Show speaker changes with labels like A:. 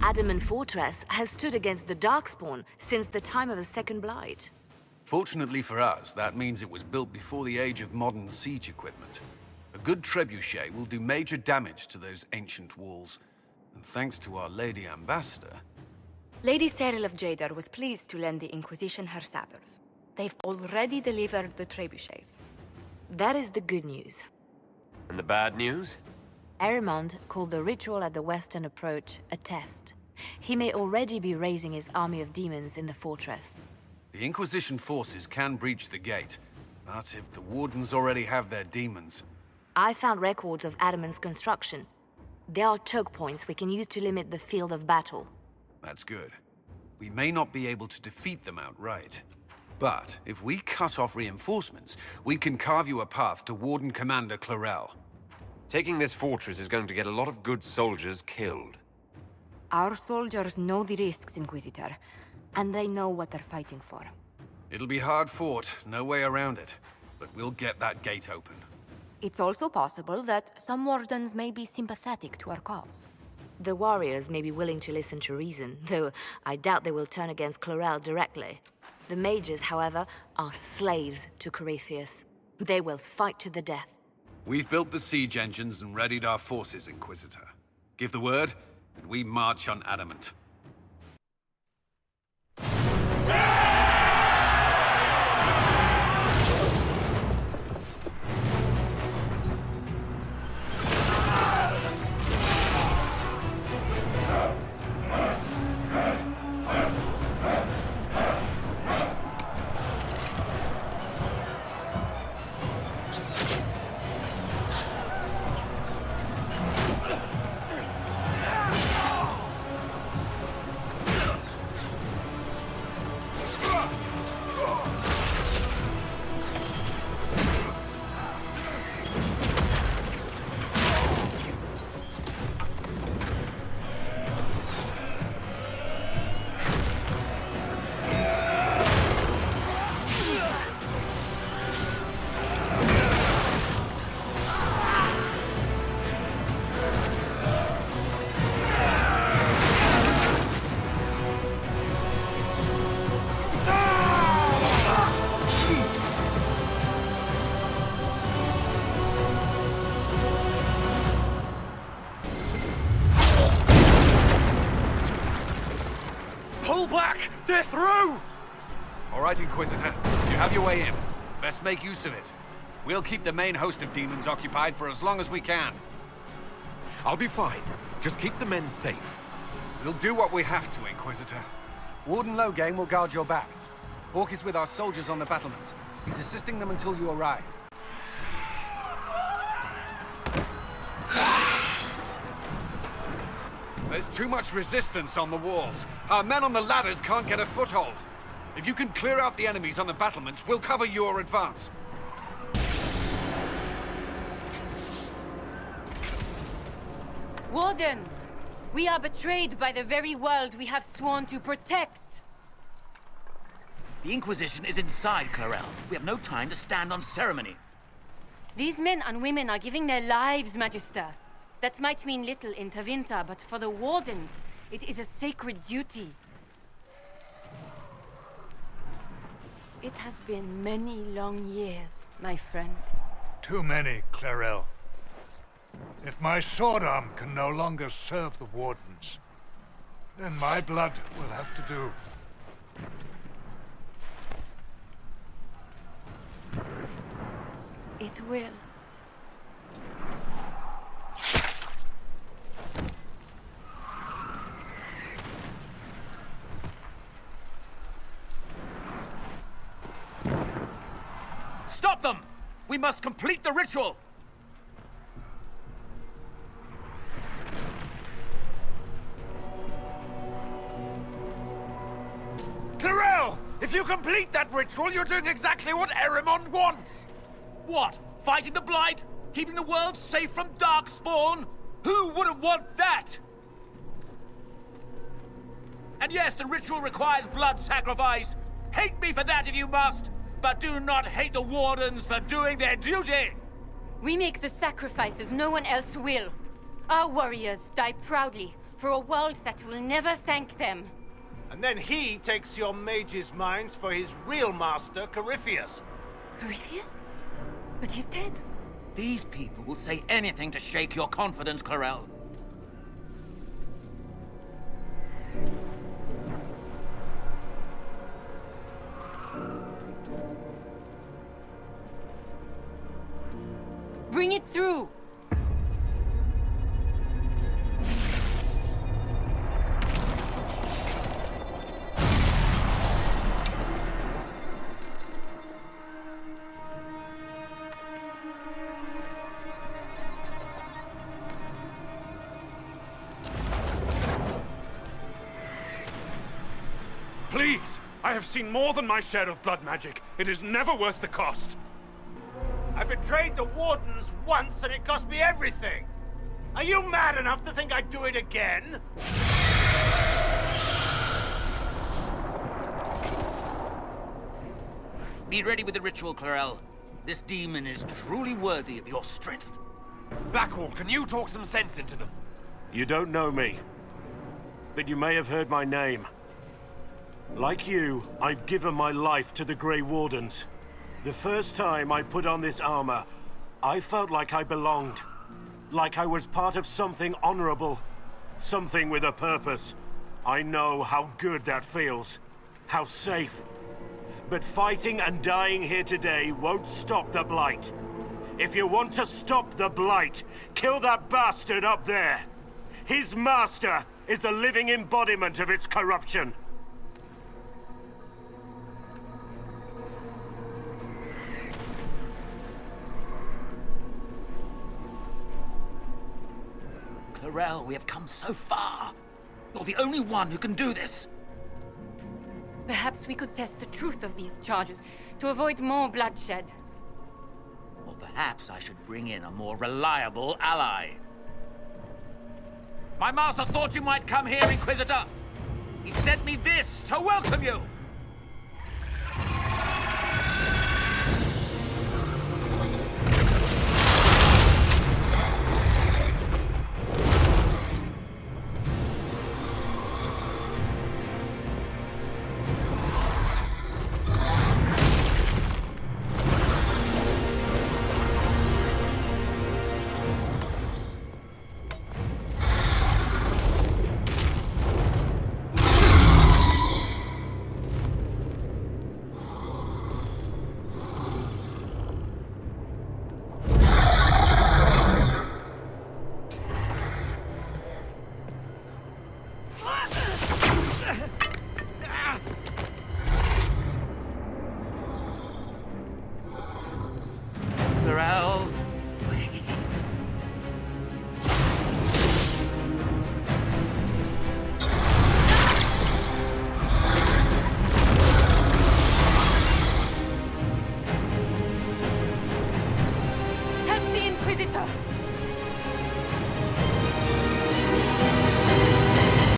A: Adamant Fortress has stood against the Darkspawn since the time of the Second Blight.
B: Fortunately for us, that means it was built before the age of modern siege equipment. A good trebuchet will do major damage to those ancient walls. And thanks to our Lady Ambassador...
C: Lady Cyril of Jadar was pleased to lend the Inquisition her sabers. They've already delivered the trebuchets.
A: That is the good news.
D: And the bad news?
A: Erimond called the ritual at the western approach a test. He may already be raising his army of demons in the fortress.
B: The Inquisition forces can breach the gate, but if the Wardens already have their demons...
A: I found records of Adamant's construction. There are choke points we can use to limit the field of battle.
B: That's good. We may not be able to defeat them outright. But if we cut off reinforcements, we can carve you a path to Warden Commander Clarel.
D: Taking this fortress is going to get a lot of good soldiers killed.
C: Our soldiers know the risks, Inquisitor, and they know what they're fighting for.
B: It'll be hard fought, no way around it. But we'll get that gate open.
C: It's also possible that some Wardens may be sympathetic to our cause.
A: The warriors may be willing to listen to reason, though I doubt they will turn against Clarel directly. The mages, however, are slaves to Corypheus. They will fight to the death.
B: We've built the siege engines and readied our forces, Inquisitor. Give the word, and we march on Adamant.
D: Pull back! They're through!
B: All right, Inquisitor. You have your way in. Best make use of it. We'll keep the main host of demons occupied for as long as we can.
D: I'll be fine. Just keep the men safe.
B: We'll do what we have to, Inquisitor. Warden Loghain will guard your back. Hawk is with our soldiers on the battlements. He's assisting them until you arrive. There's too much resistance on the walls. Our men on the ladders can't get a foothold. If you can clear out the enemies on the battlements, we'll cover your advance.
E: Wardens! We are betrayed by the very world we have sworn to protect.
F: The Inquisition is inside, Clarel. We have no time to stand on ceremony.
E: These men and women are giving their lives, Magister. That might mean little in Tevinter, but for the Wardens, it is a sacred duty. It has been many long years, my friend.
G: Too many, Clarel. If my sword arm can no longer serve the Wardens, then my blood will have to do.
E: It will.
F: Stop them! We must complete the ritual!
D: Clarel! If you complete that ritual, you're doing exactly what Erimond wants!
F: What? Fighting the Blight? Keeping the world safe from Darkspawn? Who wouldn't want that? And yes, the ritual requires blood sacrifice. Hate me for that if you must, but do not hate the Wardens for doing their duty!
E: We make the sacrifices no one else will. Our warriors die proudly, for a world that will never thank them.
D: And then he takes your mage's minds for his real master, Corypheus.
E: Corypheus? But he's dead.
F: These people will say anything to shake your confidence, Clarel.
E: Bring it through!
H: Please! I have seen more than my share of blood magic. It is never worth the cost.
D: I betrayed the Wardens once and it cost me everything. Are you mad enough to think I'd do it again?
F: Be ready with the ritual, Clarel. This demon is truly worthy of your strength.
D: Blackwall, can you talk some sense into them?
I: You don't know me, but you may have heard my name. Like you, I've given my life to the Grey Wardens. The first time I put on this armor, I felt like I belonged. Like I was part of something honorable. Something with a purpose. I know how good that feels. How safe. But fighting and dying here today won't stop the Blight. If you want to stop the Blight, kill that bastard up there. His master is the living embodiment of its corruption.
F: Clarel, we have come so far. You're the only one who can do this.
E: Perhaps we could test the truth of these charges to avoid more bloodshed.
F: Or perhaps I should bring in a more reliable ally. My master thought you might come here, Inquisitor. He sent me this to welcome you. Clarel, wait.
E: Help the Inquisitor!